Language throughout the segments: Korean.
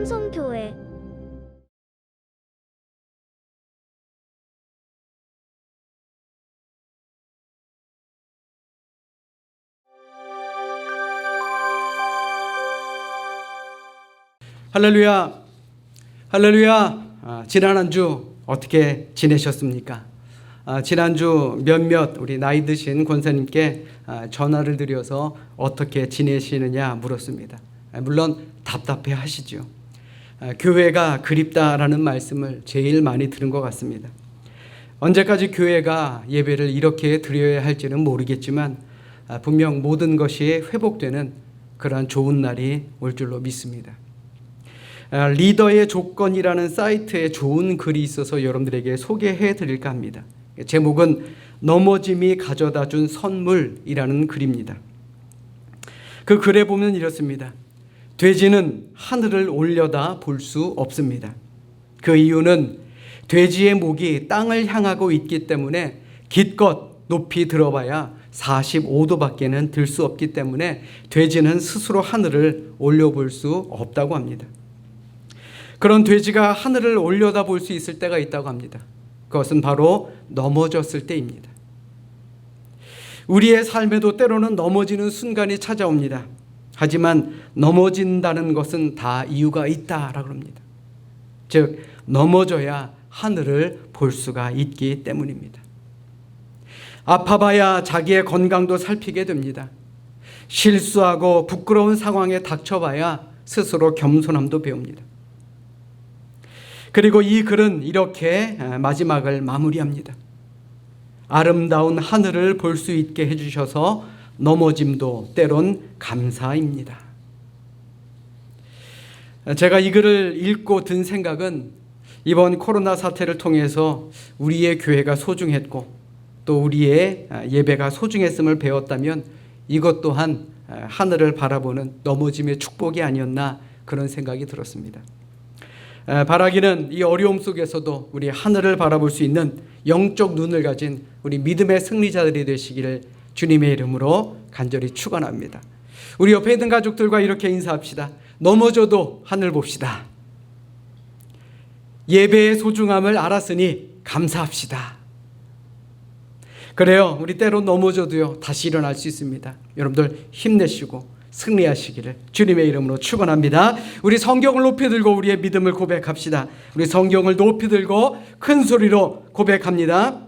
삼성교회 할렐루야, 할렐루야. 지난 한 주 어떻게 지내셨습니까? 지난주 몇몇 우리 나이 드신 권사님께 전화를 드려서 어떻게 지내시느냐 물었습니다. 물론 답답해 하시죠. 교회가 그립다라는 말씀을 제일 많이 들은 것 같습니다. 언제까지 교회가 예배를 이렇게 드려야 할지는 모르겠지만 분명 모든 것이 회복되는 그러한 좋은 날이 올 줄로 믿습니다. 리더의 조건이라는 사이트에 좋은 글이 있어서 여러분들에게 소개해 드릴까 합니다. 제목은 넘어짐이 가져다 준 선물이라는 글입니다. 그 글에 보면 이렇습니다. 돼지는 하늘을 올려다 볼 수 없습니다. 그 이유는 돼지의 목이 땅을 향하고 있기 때문에 기껏 높이 들어봐야 45도밖에는 들 수 없기 때문에 돼지는 스스로 하늘을 올려볼 수 없다고 합니다. 그런 돼지가 하늘을 올려다볼 수 있을 때가 있다고 합니다. 그것은 바로 넘어졌을 때입니다. 우리의 삶에도 때로는 넘어지는 순간이 찾아옵니다. 하지만 넘어진다는 것은 다 이유가 있다라고 합니다. 즉 넘어져야 하늘을 볼 수가 있기 때문입니다. 아파봐야 자기의 건강도 살피게 됩니다. 실수하고 부끄러운 상황에 닥쳐봐야 스스로 겸손함도 배웁니다. 그리고 이 글은 이렇게 마지막을 마무리합니다. 아름다운 하늘을 볼 수 있게 해주셔서 넘어짐도 때론 감사입니다. 제가 이 글을 읽고 든 생각은 이번 코로나 사태를 통해서 우리의 교회가 소중했고 또 우리의 예배가 소중했음을 배웠다면 이것 또한 하늘을 바라보는 넘어짐의 축복이 아니었나 그런 생각이 들었습니다. 바라기는 이 어려움 속에서도 우리 하늘을 바라볼 수 있는 영적 눈을 가진 우리 믿음의 승리자들이 되시기를 주님의 이름으로 간절히 축원합니다. 우리 옆에 있는 가족들과 이렇게 인사합시다. 넘어져도 하늘 봅시다. 예배의 소중함을 알았으니 감사합시다. 그래요. 우리 때로 넘어져도요 다시 일어날 수 있습니다. 여러분들 힘내시고 승리하시기를 주님의 이름으로 축원합니다. 우리 성경을 높이 들고 우리의 믿음을 고백합시다. 우리 성경을 높이 들고 큰 소리로 고백합니다.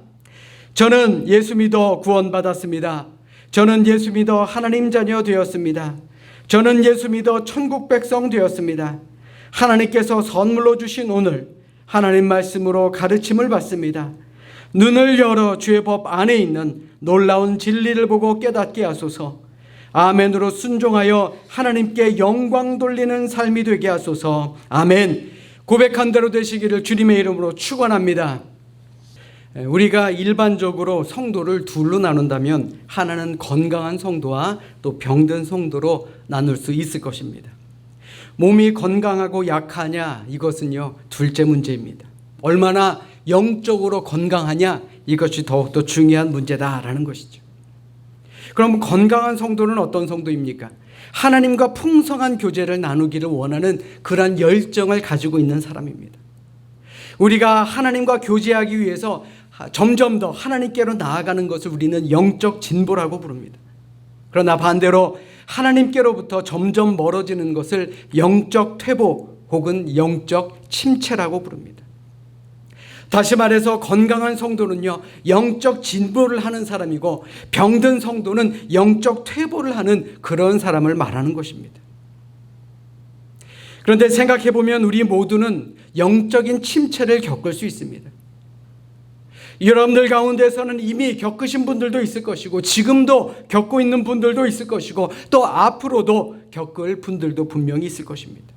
저는 예수 믿어 구원받았습니다. 저는 예수 믿어 하나님 자녀 되었습니다. 저는 예수 믿어 천국 백성 되었습니다. 하나님께서 선물로 주신 오늘 하나님 말씀으로 가르침을 받습니다. 눈을 열어 주의 법 안에 있는 놀라운 진리를 보고 깨닫게 하소서. 아멘으로 순종하여 하나님께 영광 돌리는 삶이 되게 하소서. 아멘. 고백한 대로 되시기를 주님의 이름으로 축원합니다. 우리가 일반적으로 성도를 둘로 나눈다면 하나는 건강한 성도와 또 병든 성도로 나눌 수 있을 것입니다. 몸이 건강하고 약하냐 이것은요 둘째 문제입니다. 얼마나 영적으로 건강하냐 이것이 더욱더 중요한 문제다라는 것이죠. 그럼 건강한 성도는 어떤 성도입니까? 하나님과 풍성한 교제를 나누기를 원하는 그러한 열정을 가지고 있는 사람입니다. 우리가 하나님과 교제하기 위해서 점점 더 하나님께로 나아가는 것을 우리는 영적 진보라고 부릅니다. 그러나 반대로 하나님께로부터 점점 멀어지는 것을 영적 퇴보 혹은 영적 침체라고 부릅니다. 다시 말해서 건강한 성도는요 영적 진보를 하는 사람이고 병든 성도는 영적 퇴보를 하는 그런 사람을 말하는 것입니다. 그런데 생각해보면 우리 모두는 영적인 침체를 겪을 수 있습니다. 여러분들 가운데서는 이미 겪으신 분들도 있을 것이고 지금도 겪고 있는 분들도 있을 것이고 또 앞으로도 겪을 분들도 분명히 있을 것입니다.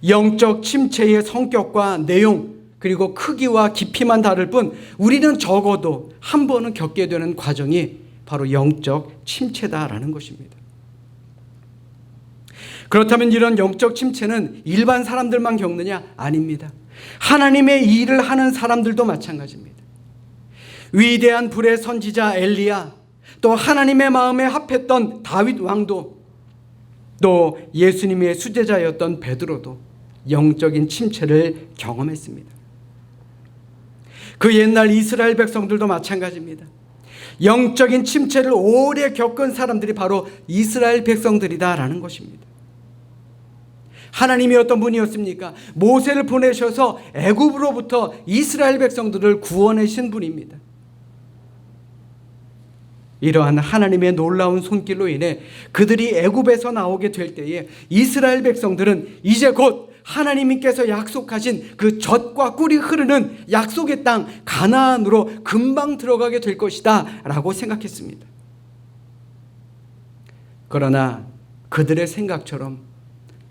영적 침체의 성격과 내용 그리고 크기와 깊이만 다를 뿐 우리는 적어도 한 번은 겪게 되는 과정이 바로 영적 침체다라는 것입니다. 그렇다면 이런 영적 침체는 일반 사람들만 겪느냐? 아닙니다. 하나님의 일을 하는 사람들도 마찬가지입니다. 위대한 불의 선지자 엘리야, 또 하나님의 마음에 합했던 다윗 왕도 또 예수님의 수제자였던 베드로도 영적인 침체를 경험했습니다. 그 옛날 이스라엘 백성들도 마찬가지입니다. 영적인 침체를 오래 겪은 사람들이 바로 이스라엘 백성들이다라는 것입니다. 하나님이 어떤 분이었습니까? 모세를 보내셔서 애굽으로부터 이스라엘 백성들을 구원하신 분입니다. 이러한 하나님의 놀라운 손길로 인해 그들이 애굽에서 나오게 될 때에 이스라엘 백성들은 이제 곧 하나님께서 약속하신 그 젖과 꿀이 흐르는 약속의 땅 가나안으로 금방 들어가게 될 것이다 라고 생각했습니다. 그러나 그들의 생각처럼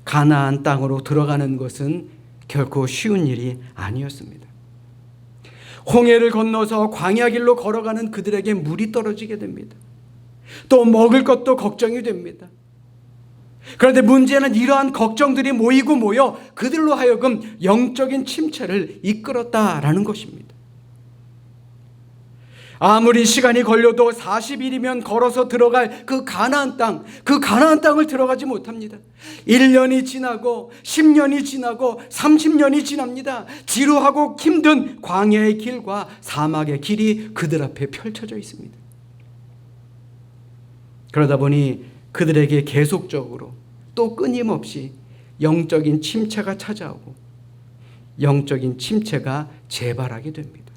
가나안 땅으로 들어가는 것은 결코 쉬운 일이 아니었습니다. 홍해를 건너서 광야길로 걸어가는 그들에게 물이 떨어지게 됩니다. 또 먹을 것도 걱정이 됩니다. 그런데 문제는 이러한 걱정들이 모여 그들로 하여금 영적인 침체를 이끌었다라는 것입니다. 아무리 시간이 걸려도 40일이면 걸어서 들어갈 그 가나안 땅을 들어가지 못합니다. 1년이 지나고 10년이 지나고 30년이 지납니다. 지루하고 힘든 광야의 길과 사막의 길이 그들 앞에 펼쳐져 있습니다. 그러다 보니 그들에게 계속적으로 또 끊임없이 영적인 침체가 찾아오고 영적인 침체가 재발하게 됩니다.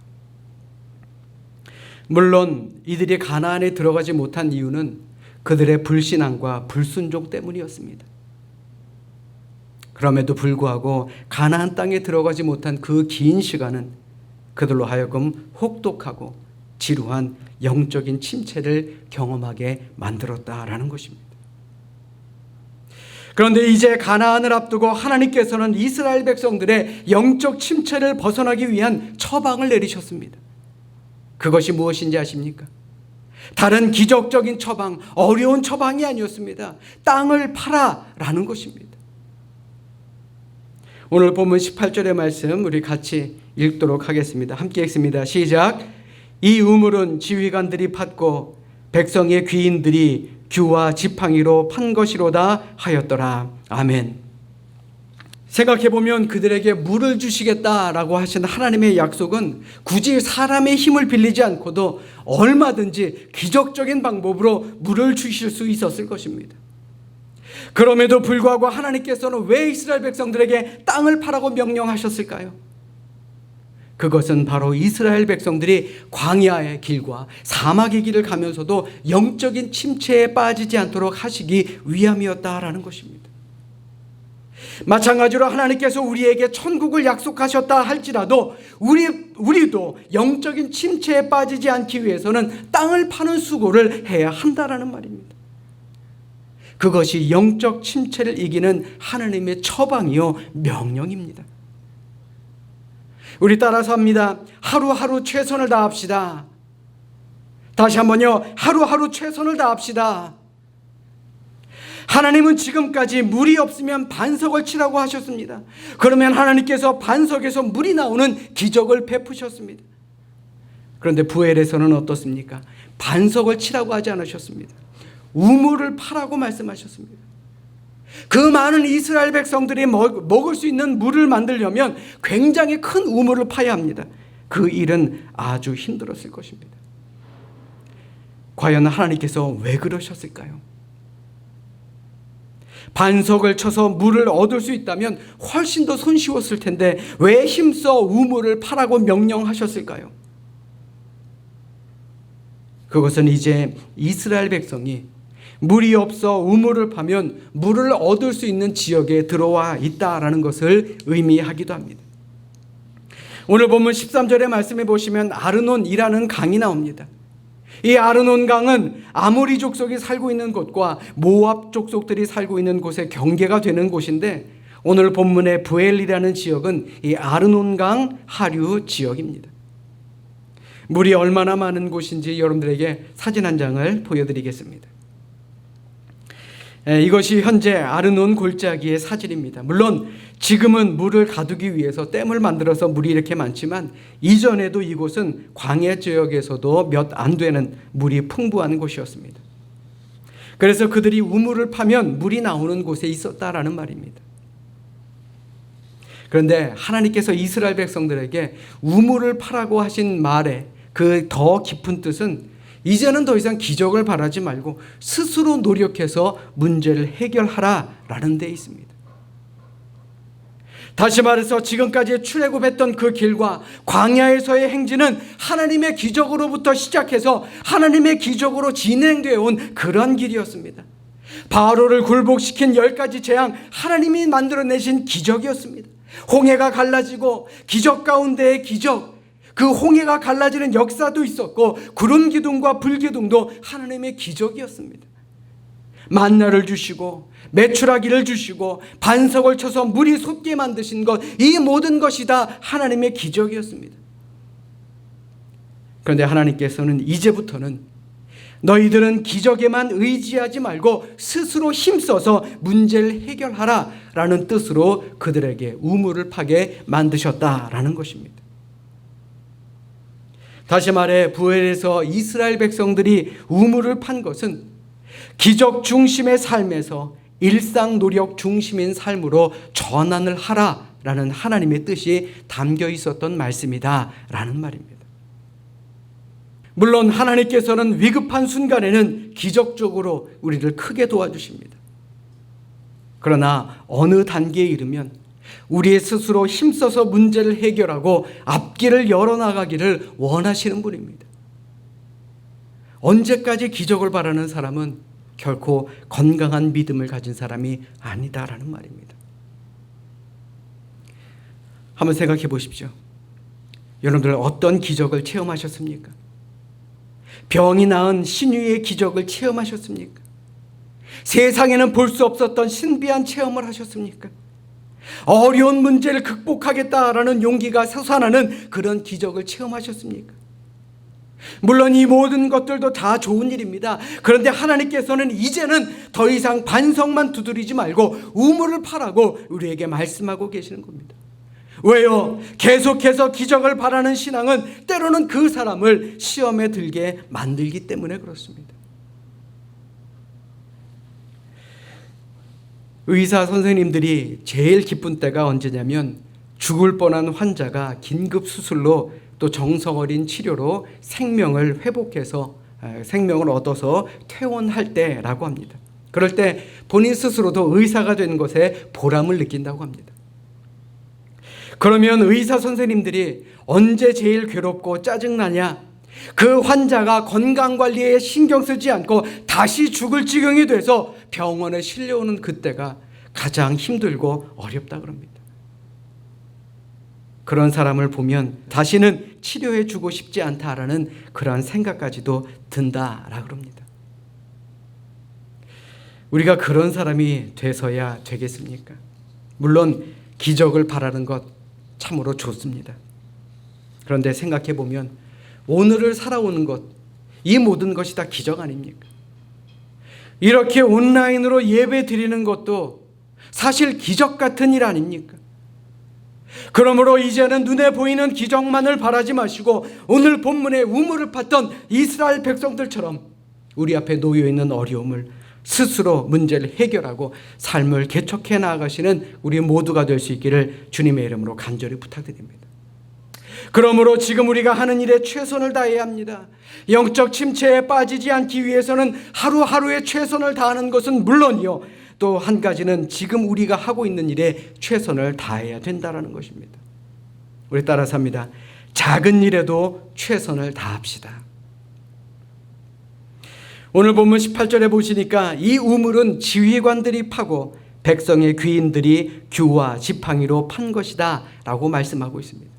물론 이들이 가나안에 들어가지 못한 이유는 그들의 불신앙과 불순종 때문이었습니다. 그럼에도 불구하고 가나안 땅에 들어가지 못한 그 긴 시간은 그들로 하여금 혹독하고 지루한 영적인 침체를 경험하게 만들었다라는 것입니다. 그런데 이제 가나안을 앞두고 하나님께서는 이스라엘 백성들의 영적 침체를 벗어나기 위한 처방을 내리셨습니다. 그것이 무엇인지 아십니까? 다른 기적적인 처방, 어려운 처방이 아니었습니다. 땅을 팔아라는 것입니다. 오늘 본문 18절의 말씀 우리 같이 읽도록 하겠습니다. 함께 읽습니다. 시작. 이 우물은 지휘관들이 팠고 백성의 귀인들이 규와 지팡이로 판 것이로다 하였더라. 아멘. 생각해보면 그들에게 물을 주시겠다라고 하신 하나님의 약속은 굳이 사람의 힘을 빌리지 않고도 얼마든지 기적적인 방법으로 물을 주실 수 있었을 것입니다. 그럼에도 불구하고 하나님께서는 왜 이스라엘 백성들에게 땅을 파라고 명령하셨을까요? 그것은 바로 이스라엘 백성들이 광야의 길과 사막의 길을 가면서도 영적인 침체에 빠지지 않도록 하시기 위함이었다라는 것입니다. 마찬가지로 하나님께서 우리에게 천국을 약속하셨다 할지라도 우리도 영적인 침체에 빠지지 않기 위해서는 땅을 파는 수고를 해야 한다라는 말입니다. 그것이 영적 침체를 이기는 하나님의 처방이요 명령입니다. 우리 따라서 합니다. 하루하루 최선을 다합시다. 다시 한번요. 하루하루 최선을 다합시다. 하나님은 지금까지 물이 없으면 반석을 치라고 하셨습니다. 그러면 하나님께서 반석에서 물이 나오는 기적을 베푸셨습니다. 그런데 부엘에서는 어떻습니까? 반석을 치라고 하지 않으셨습니다. 우물을 파라고 말씀하셨습니다. 그 많은 이스라엘 백성들이 먹을 수 있는 물을 만들려면 굉장히 큰 우물을 파야 합니다. 그 일은 아주 힘들었을 것입니다. 과연 하나님께서 왜 그러셨을까요? 반석을 쳐서 물을 얻을 수 있다면 훨씬 더 손쉬웠을 텐데 왜 힘써 우물을 파라고 명령하셨을까요? 그것은 이제 이스라엘 백성이 물이 없어 우물을 파면 물을 얻을 수 있는 지역에 들어와 있다라는 것을 의미하기도 합니다. 오늘 본문 13절의 말씀에 보시면 아르논이라는 강이 나옵니다. 이 아르논 강은 아모리 족속이 살고 있는 곳과 모압 족속들이 살고 있는 곳의 경계가 되는 곳인데 오늘 본문의 부엘이라는 지역은 이 아르논 강 하류 지역입니다. 물이 얼마나 많은 곳인지 여러분들에게 사진 한 장을 보여드리겠습니다. 이것이 현재 아르논 골짜기의 사진입니다. 물론 지금은 물을 가두기 위해서 댐을 만들어서 물이 이렇게 많지만 이전에도 이곳은 광야 지역에서도 몇 안 되는 물이 풍부한 곳이었습니다. 그래서 그들이 우물을 파면 물이 나오는 곳에 있었다라는 말입니다. 그런데 하나님께서 이스라엘 백성들에게 우물을 파라고 하신 말에 그 더 깊은 뜻은 이제는 더 이상 기적을 바라지 말고 스스로 노력해서 문제를 해결하라라는 데 있습니다. 다시 말해서 지금까지 출애굽했던 그 길과 광야에서의 행진은 하나님의 기적으로부터 시작해서 하나님의 기적으로 진행되어 온 그런 길이었습니다. 바로를 굴복시킨 10가지 재앙, 하나님이 만들어내신 기적이었습니다. 홍해가 갈라지고 기적 가운데의 기적, 그 홍해가 갈라지는 역사도 있었고 구름 기둥과 불 기둥도 하나님의 기적이었습니다. 만나를 주시고 메추라기를 주시고 반석을 쳐서 물이 솟게 만드신 것, 이 모든 것이 다 하나님의 기적이었습니다. 그런데 하나님께서는 이제부터는 너희들은 기적에만 의지하지 말고 스스로 힘써서 문제를 해결하라 라는 뜻으로 그들에게 우물을 파게 만드셨다라는 것입니다. 다시 말해 부엘에서 이스라엘 백성들이 우물을 판 것은 기적 중심의 삶에서 일상 노력 중심인 삶으로 전환을 하라라는 하나님의 뜻이 담겨 있었던 말씀이다라는 말입니다. 물론 하나님께서는 위급한 순간에는 기적적으로 우리를 크게 도와주십니다. 그러나 어느 단계에 이르면 우리의 스스로 힘써서 문제를 해결하고 앞길을 열어나가기를 원하시는 분입니다. 언제까지 기적을 바라는 사람은 결코 건강한 믿음을 가진 사람이 아니다라는 말입니다. 한번 생각해 보십시오. 여러분들 어떤 기적을 체험하셨습니까? 병이 나은 신유의 기적을 체험하셨습니까? 세상에는 볼 수 없었던 신비한 체험을 하셨습니까? 어려운 문제를 극복하겠다라는 용기가 솟아나는 그런 기적을 체험하셨습니까? 물론 이 모든 것들도 다 좋은 일입니다. 그런데 하나님께서는 이제는 더 이상 반석만 두드리지 말고 우물을 파라고 우리에게 말씀하고 계시는 겁니다. 왜요? 계속해서 기적을 바라는 신앙은 때로는 그 사람을 시험에 들게 만들기 때문에 그렇습니다. 의사 선생님들이 제일 기쁜 때가 언제냐면 죽을 뻔한 환자가 긴급 수술로 또 정성 어린 치료로 생명을 회복해서 생명을 얻어서 퇴원할 때라고 합니다. 그럴 때 본인 스스로도 의사가 된 것에 보람을 느낀다고 합니다. 그러면 의사 선생님들이 언제 제일 괴롭고 짜증나냐? 그 환자가 건강관리에 신경 쓰지 않고 다시 죽을 지경이 돼서 병원에 실려오는 그때가 가장 힘들고 어렵다 그럽니다. 그런 사람을 보면 다시는 치료해 주고 싶지 않다라는 그러한 생각까지도 든다라 그럽니다. 우리가 그런 사람이 돼서야 되겠습니까? 물론 기적을 바라는 것 참으로 좋습니다. 그런데 생각해 보면 오늘을 살아오는 것, 이 모든 것이 다 기적 아닙니까? 이렇게 온라인으로 예배 드리는 것도 사실 기적 같은 일 아닙니까? 그러므로 이제는 눈에 보이는 기적만을 바라지 마시고 오늘 본문에 우물을 팠던 이스라엘 백성들처럼 우리 앞에 놓여 있는 어려움을 스스로 문제를 해결하고 삶을 개척해 나아가시는 우리 모두가 될 수 있기를 주님의 이름으로 간절히 부탁드립니다. 그러므로 지금 우리가 하는 일에 최선을 다해야 합니다. 영적 침체에 빠지지 않기 위해서는 하루하루에 최선을 다하는 것은 물론이요, 또 한 가지는 지금 우리가 하고 있는 일에 최선을 다해야 된다는 것입니다. 우리 따라서 합니다. 작은 일에도 최선을 다합시다. 오늘 본문 18절에 보시니까 이 우물은 지휘관들이 파고 백성의 귀인들이 규와 지팡이로 판 것이다 라고 말씀하고 있습니다.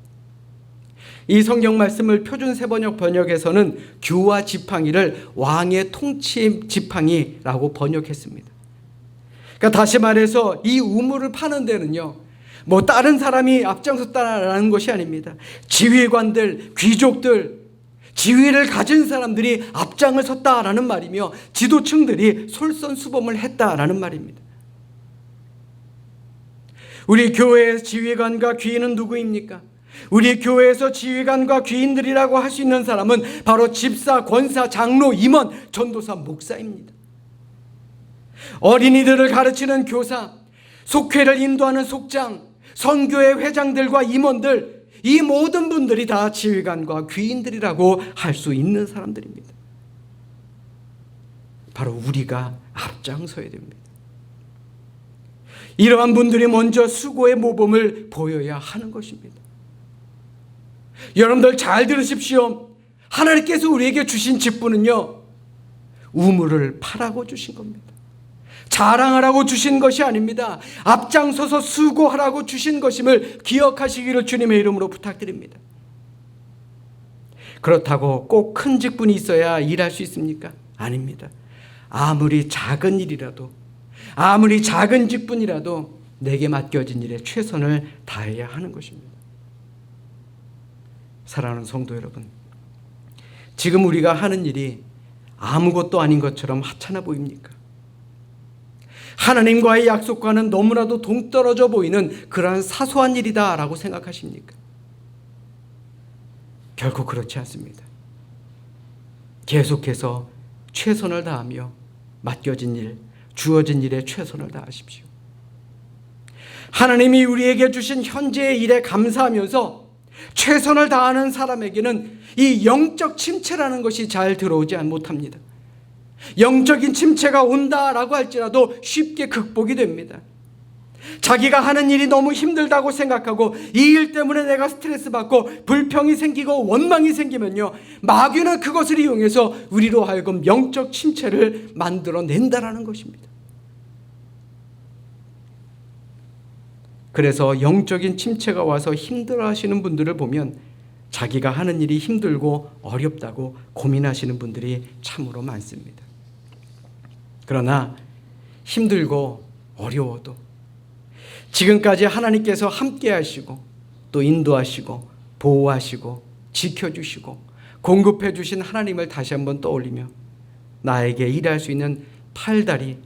이 성경 말씀을 표준 세번역 번역에서는 규와 지팡이를 왕의 통치 지팡이라고 번역했습니다. 그러니까 다시 말해서 이 우물을 파는 데는요, 뭐 다른 사람이 앞장섰다라는 것이 아닙니다. 지휘관들, 귀족들, 지위를 가진 사람들이 앞장을 섰다라는 말이며 지도층들이 솔선수범을 했다라는 말입니다. 우리 교회의 지휘관과 귀인은 누구입니까? 우리 교회에서 지휘관과 귀인들이라고 할 수 있는 사람은 바로 집사, 권사, 장로, 임원, 전도사, 목사입니다. 어린이들을 가르치는 교사, 속회를 인도하는 속장, 선교회 회장들과 임원들, 이 모든 분들이 다 지휘관과 귀인들이라고 할 수 있는 사람들입니다. 바로 우리가 앞장서야 됩니다. 이러한 분들이 먼저 수고의 모범을 보여야 하는 것입니다. 여러분들 잘 들으십시오. 하나님께서 우리에게 주신 직분은요, 우물을 파라고 주신 겁니다. 자랑하라고 주신 것이 아닙니다. 앞장서서 수고하라고 주신 것임을 기억하시기를 주님의 이름으로 부탁드립니다. 그렇다고 꼭 큰 직분이 있어야 일할 수 있습니까? 아닙니다. 아무리 작은 일이라도, 아무리 작은 직분이라도 내게 맡겨진 일에 최선을 다해야 하는 것입니다. 사랑하는 성도 여러분, 지금 우리가 하는 일이 아무것도 아닌 것처럼 하찮아 보입니까? 하나님과의 약속과는 너무나도 동떨어져 보이는 그러한 사소한 일이다라고 생각하십니까? 결코 그렇지 않습니다. 계속해서 최선을 다하며 맡겨진 일, 주어진 일에 최선을 다하십시오. 하나님이 우리에게 주신 현재의 일에 감사하면서 최선을 다하는 사람에게는 이 영적 침체라는 것이 잘 들어오지 못합니다. 영적인 침체가 온다라고 할지라도 쉽게 극복이 됩니다. 자기가 하는 일이 너무 힘들다고 생각하고 이 일 때문에 내가 스트레스 받고 불평이 생기고 원망이 생기면요, 마귀는 그것을 이용해서 우리로 하여금 영적 침체를 만들어낸다라는 것입니다. 그래서 영적인 침체가 와서 힘들어하시는 분들을 보면 자기가 하는 일이 힘들고 어렵다고 고민하시는 분들이 참으로 많습니다. 그러나 힘들고 어려워도 지금까지 하나님께서 함께 하시고 또 인도하시고 보호하시고 지켜주시고 공급해 주신 하나님을 다시 한번 떠올리며 나에게 일할 수 있는 팔다리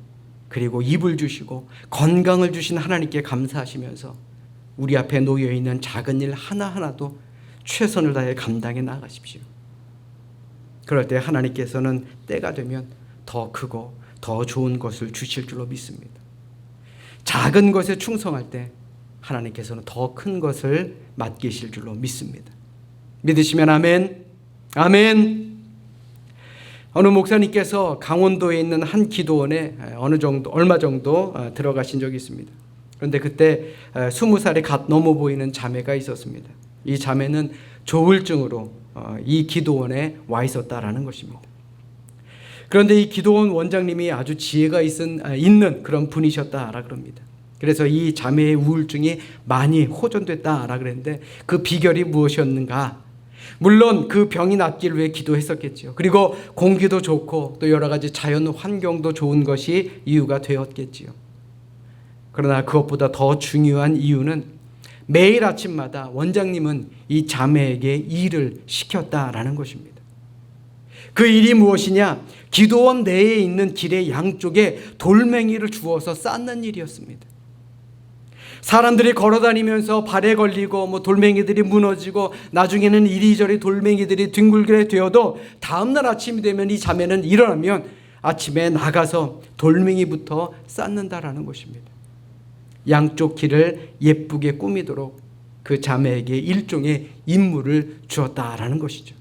그리고 입을 주시고 건강을 주신 하나님께 감사하시면서 우리 앞에 놓여있는 작은 일 하나하나도 최선을 다해 감당해 나가십시오. 그럴 때 하나님께서는 때가 되면 더 크고 더 좋은 것을 주실 줄로 믿습니다. 작은 것에 충성할 때 하나님께서는 더 큰 것을 맡기실 줄로 믿습니다. 믿으시면 아멘. 아멘. 어느 목사님께서 강원도에 있는 한 기도원에 얼마 정도 들어가신 적이 있습니다. 그런데 그때 20살이 갓 넘어 보이는 자매가 있었습니다. 이 자매는 조울증으로 이 기도원에 와 있었다라는 것입니다. 그런데 이 기도원 원장님이 아주 지혜가 있는 그런 분이셨다라 그럽니다. 그래서 이 자매의 우울증이 많이 호전됐다라 그랬는데 그 비결이 무엇이었는가? 물론 그 병이 낫기를 위해 기도했었겠죠. 그리고 공기도 좋고 또 여러 가지 자연 환경도 좋은 것이 이유가 되었겠지요. 그러나 그것보다 더 중요한 이유는 매일 아침마다 원장님은 이 자매에게 일을 시켰다라는 것입니다. 그 일이 무엇이냐? 기도원 내에 있는 길의 양쪽에 돌멩이를 주워서 쌓는 일이었습니다. 사람들이 걸어다니면서 발에 걸리고 돌멩이들이 무너지고 나중에는 이리저리 돌멩이들이 뒹굴게 되어도 다음날 아침이 되면 이 자매는 일어나면 아침에 나가서 돌멩이부터 쌓는다라는 것입니다. 양쪽 길을 예쁘게 꾸미도록 그 자매에게 일종의 임무를 주었다라는 것이죠.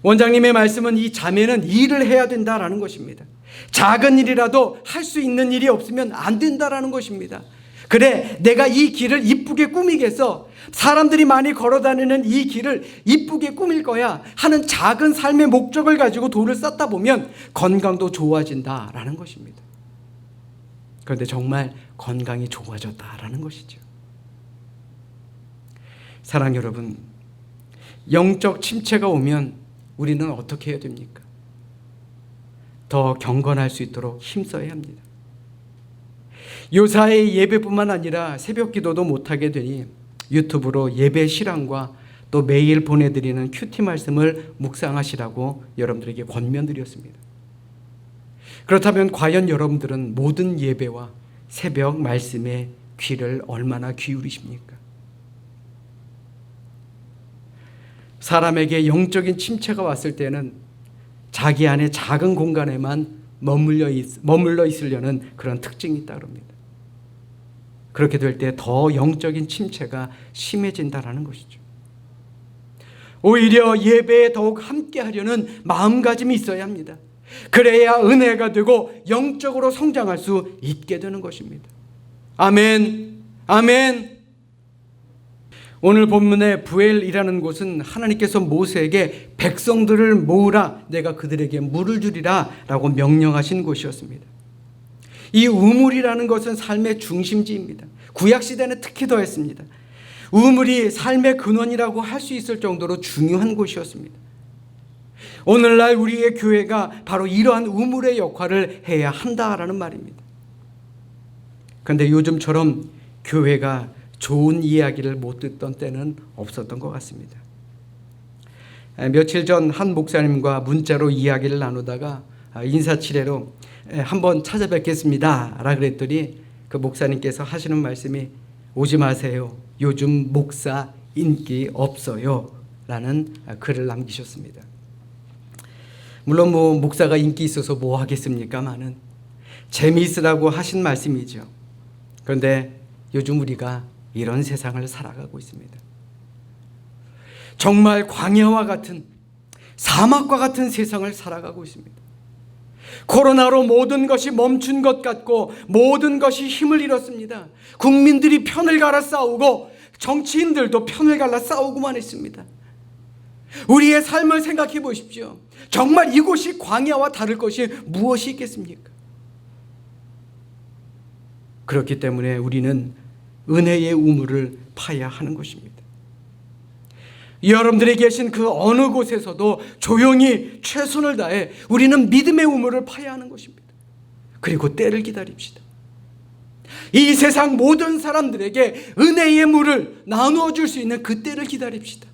원장님의 말씀은 이 자매는 일을 해야 된다라는 것입니다. 작은 일이라도 할 수 있는 일이 없으면 안 된다라는 것입니다. 그래, 내가 이 길을 이쁘게 꾸미겠어. 사람들이 많이 걸어다니는 이 길을 이쁘게 꾸밀 거야 하는 작은 삶의 목적을 가지고 돌을 쌓다 보면 건강도 좋아진다라는 것입니다. 그런데 정말 건강이 좋아졌다라는 것이죠. 사랑 여러분, 영적 침체가 오면 우리는 어떻게 해야 됩니까? 더 경건할 수 있도록 힘써야 합니다. 요사의 예배뿐만 아니라 새벽 기도도 못하게 되니 유튜브로 예배 실황과 또 매일 보내드리는 큐티 말씀을 묵상하시라고 여러분들에게 권면드렸습니다. 그렇다면 과연 여러분들은 모든 예배와 새벽 말씀에 귀를 얼마나 기울이십니까? 사람에게 영적인 침체가 왔을 때는 자기 안에 작은 공간에만 머물러 있으려는 그런 특징이 있다 그럽니다. 그렇게 될 때 더 영적인 침체가 심해진다라는 것이죠. 오히려 예배에 더욱 함께 하려는 마음가짐이 있어야 합니다. 그래야 은혜가 되고 영적으로 성장할 수 있게 되는 것입니다. 아멘, 아멘. 오늘 본문의 부엘이라는 곳은 하나님께서 모세에게 백성들을 모으라, 내가 그들에게 물을 주리라 라고 명령하신 곳이었습니다. 이 우물이라는 것은 삶의 중심지입니다. 구약시대는 특히 더했습니다. 우물이 삶의 근원이라고 할 수 있을 정도로 중요한 곳이었습니다. 오늘날 우리의 교회가 바로 이러한 우물의 역할을 해야 한다라는 말입니다. 그런데 요즘처럼 교회가 좋은 이야기를 못 듣던 때는 없었던 것 같습니다. 며칠 전 한 목사님과 문자로 이야기를 나누다가 인사치레로 한번 찾아뵙겠습니다 라 그랬더니 그 목사님께서 하시는 말씀이 오지 마세요. 요즘 목사 인기 없어요 라는 글을 남기셨습니다. 물론 목사가 인기 있어서 뭐 하겠습니까마는 재미있으라고 하신 말씀이죠. 그런데 요즘 우리가 이런 세상을 살아가고 있습니다. 정말 광야와 같은, 사막과 같은 세상을 살아가고 있습니다. 코로나로 모든 것이 멈춘 것 같고 모든 것이 힘을 잃었습니다. 국민들이 편을 갈아 싸우고 정치인들도 편을 갈라 싸우고만 있습니다. 우리의 삶을 생각해 보십시오. 정말 이곳이 광야와 다를 것이 무엇이 있겠습니까? 그렇기 때문에 우리는 은혜의 우물을 파야 하는 것입니다. 여러분들이 계신 그 어느 곳에서도 조용히 최선을 다해 우리는 믿음의 우물을 파야 하는 것입니다. 그리고 때를 기다립시다. 이 세상 모든 사람들에게 은혜의 물을 나누어 줄 수 있는 그 때를 기다립시다.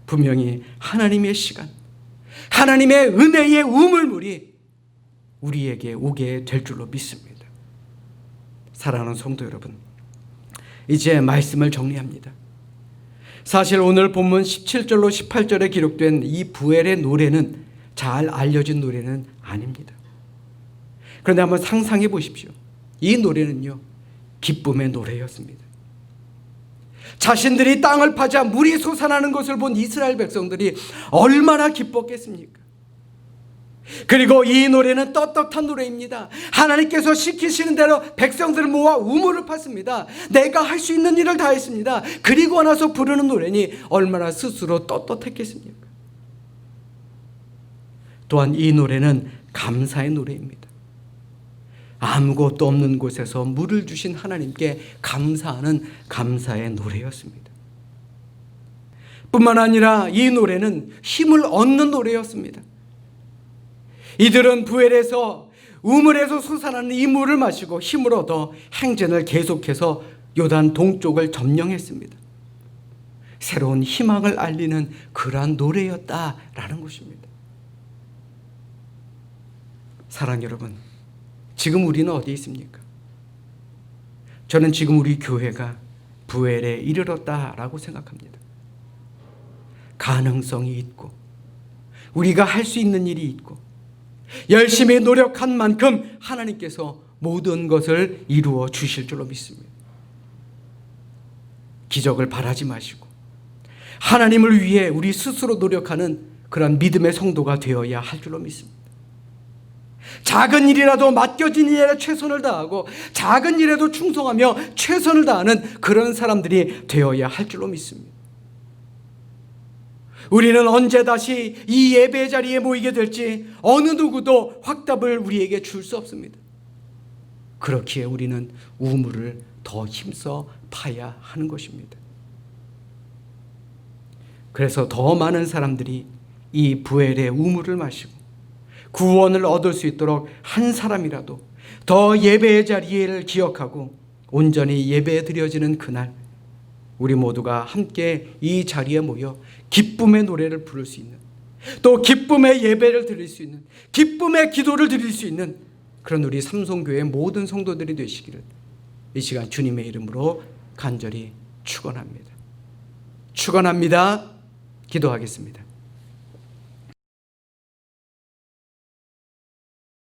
분명히 하나님의 시간, 하나님의 은혜의 우물물이 우리에게 오게 될 줄로 믿습니다. 사랑하는 성도 여러분, 이제 말씀을 정리합니다. 사실 오늘 본문 17절로 18절에 기록된 이 부엘의 노래는 잘 알려진 노래는 아닙니다. 그런데 한번 상상해 보십시오. 이 노래는요, 기쁨의 노래였습니다. 자신들이 땅을 파자 물이 솟아나는 것을 본 이스라엘 백성들이 얼마나 기뻤겠습니까? 그리고 이 노래는 떳떳한 노래입니다. 하나님께서 시키시는 대로 백성들을 모아 우물을 팠습니다. 내가 할 수 있는 일을 다 했습니다. 그리고 나서 부르는 노래니 얼마나 스스로 떳떳했겠습니까? 또한 이 노래는 감사의 노래입니다. 아무것도 없는 곳에서 물을 주신 하나님께 감사하는 감사의 노래였습니다. 뿐만 아니라 이 노래는 힘을 얻는 노래였습니다. 이들은 부엘에서 우물에서 솟아나는 이 물을 마시고 힘을 얻어 행진을 계속해서 요단 동쪽을 점령했습니다. 새로운 희망을 알리는 그러한 노래였다라는 것입니다. 사랑 여러분, 지금 우리는 어디 있습니까? 저는 지금 우리 교회가 부엘에 이르렀다라고 생각합니다. 가능성이 있고 우리가 할 수 있는 일이 있고 열심히 노력한 만큼 하나님께서 모든 것을 이루어 주실 줄로 믿습니다. 기적을 바라지 마시고 하나님을 위해 우리 스스로 노력하는 그런 믿음의 성도가 되어야 할 줄로 믿습니다. 작은 일이라도 맡겨진 일에 최선을 다하고 작은 일에도 충성하며 최선을 다하는 그런 사람들이 되어야 할 줄로 믿습니다. 우리는 언제 다시 이 예배 자리에 모이게 될지 어느 누구도 확답을 우리에게 줄 수 없습니다. 그렇기에 우리는 우물을 더 힘써 파야 하는 것입니다. 그래서 더 많은 사람들이 이 부엘의 우물을 마시고 구원을 얻을 수 있도록 한 사람이라도 더 예배의 자리를 기억하고 온전히 예배에 드려지는 그날, 우리 모두가 함께 이 자리에 모여 기쁨의 노래를 부를 수 있는, 또 기쁨의 예배를 드릴 수 있는, 기쁨의 기도를 드릴 수 있는 그런 우리 삼성교회 모든 성도들이 되시기를 이 시간 주님의 이름으로 간절히 축원합니다. 축원합니다. 기도하겠습니다.